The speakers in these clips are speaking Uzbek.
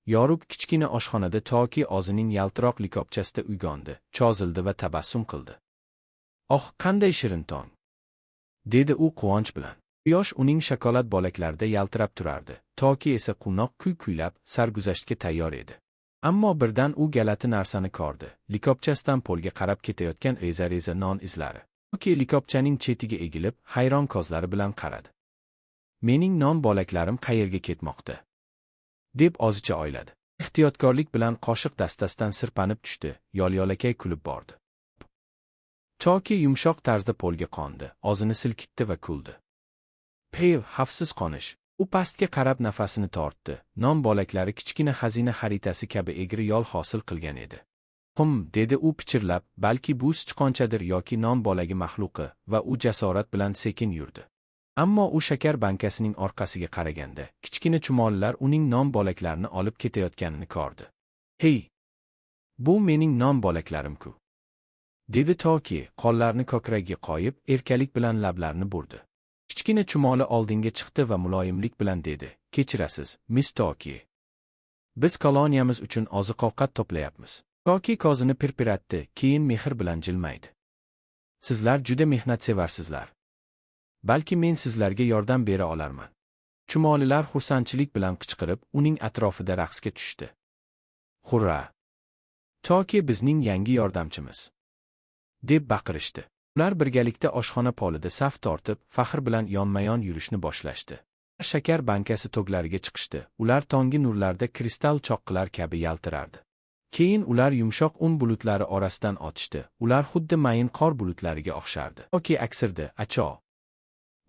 Yorug' kichkina oshxonada Toki o'zining yaltiroq likopchasida uyg'ondi, chozildi va tabassum qildi. "Oh, qanday shirin tong!" dedi u quvonch bilan. Quyosh uning shokolad bo'laklarida yaltirab turardi. Toki esa quvnoq kuy kuylab, sarguzashtga tayyor edi. Ammo birdan u galati narsani ko'rdi. Likopchasidan polga qarab ketayotgan reza-reza non izlari. Toki likopchaning chetiga egilib, hayron ko'zlari bilan qaradi. "Mening non bo'laklarim qayerga ketmoqda?" deb ozicha o'yladi. Ehtiyotkorlik bilan qoshiq dastasidan sirpanib tushdi, yo'l-yo'lakay kulib bordi. Toki yumshoq tarzda polga qo'ndi, og'zini silkitdi va kuldi. "Pev, xavfsiz qo'nish." U pastga qarab nafasini tortdi. Non bo'laklari kichkina xazina xaritasi kabi egri yo'l hosil qilgan edi. dedi u pichirlab, "balki bu sichqonchadir yoki non bo'lagi maxluqi" va u jasorat bilan sekin yurdi. Ammo u shakar bankasining orqasiga qaraganda, kichkina chumolilar uning non bo'laklarini olib ketayotganini ko'rdi. "Hey, bu mening non bo'laklarim-ku", dedi Toki, qo'llarini ko'kragiga qo'yib, erkalik bilan lablarini burdi. Kichkina chumoli oldinga chiqdi va muloyimlik bilan dedi, "Kechirasiz, Miss Toki. Biz koloniyamiz uchun oziq-ovqat to'playapmiz." Toki ko'zini pirpiratdi, keyin mehr bilan jilmaydi. "Sizlar juda mehnatsevarsizlar. Balki men sizlarga yordam bera olarman." Chumolilar xursandchilik bilan qichqirib, uning atrofida raqsga tushdi. "Hurra! Toki bizning yangi yordamchimiz!" deb baqirishdi. Ular birgalikda oshxona polida saf tortib, faxr bilan yonma-yon yurishni boshlashdi. Shakar bankasi to'glariga chiqishdi. Ular tonggi nurlarda kristal choqqilar kabi yaltirardi. Keyin ular yumshoq un bulutlari orasidan o'tishdi. Ular xuddi mayin qor bulutlariga o'xshardi. Toki aksirdi, acho.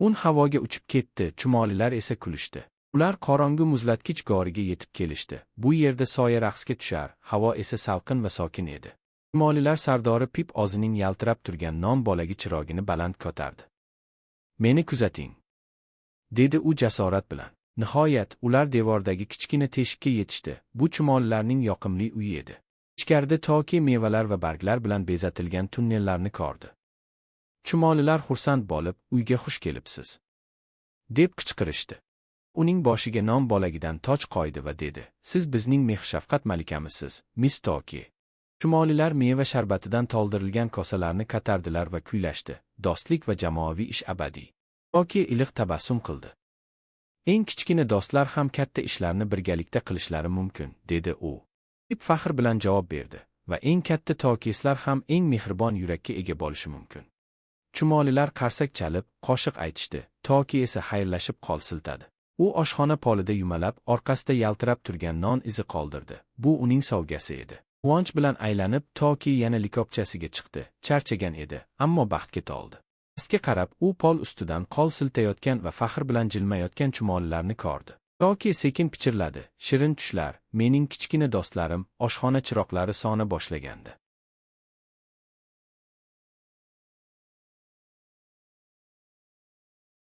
Un havoga uchib ketdi, chumolilar esa kulishdi. Ular qorong'u muzlatkich g'origa yetib kelishdi. Bu yerda soya raqsga tushar, havo esa salqin va sokin edi. Chumolilar sardori Pip o'zining yaltirab turgan non bo'lagi chirogini baland ko'tardi. "Meni kuzating", dedi u jasorat bilan. Nihoyat, ular devordagi kichkina teshikka yetishdi. Bu chumolilarning yoqimli uyi edi. Ichkarida Toki mevalar va barglar bilan bezatilgan tunnellarni ko'rdi. Chumolilar xursand bo'lib, "Uyga xush kelibsiz", deb qichqirishdi. Uning boshiga non bo'lagidan toj qo'ydi va dedi, "Siz bizning mehr-shafqat malikamisiz, Miss Toki." Chumolilar meva sharbatidan to'ldirilgan kosalarni ko'tardilar va kuylashdi. "Do'stlik va jamoaviy ish abadiy." Toki iliq tabassum qildi. "Eng kichkina do'stlar ham katta ishlarni birgalikda qilishlari mumkin", dedi u. Pip faxr bilan javob berdi. "Va eng katta Tokislar ham eng mehribon yurakka ega bo'lishi mumkin." Chumolilar qarsak chalib, qo'shiq aytishdi. Toki esa xayrlashib qo'l siltadi. U oshxona polida yumalab, orqasida yaltirab turgan non izi qoldirdi. Bu uning sovg'asi edi. Quvonch bilan aylanib, Toki yana likopchasiga chiqdi. Charchagan edi, ammo baxtga to'ldi. Pastga qarab, u pol ustidan qo'l siltayotgan va faxr bilan jilmayotgan chumolilarni ko'rdi. Toki sekin pichirladi, "Shirin tushlar, mening kichkina do'stlarim." Oshxona chiroqlari sona boshlagandi.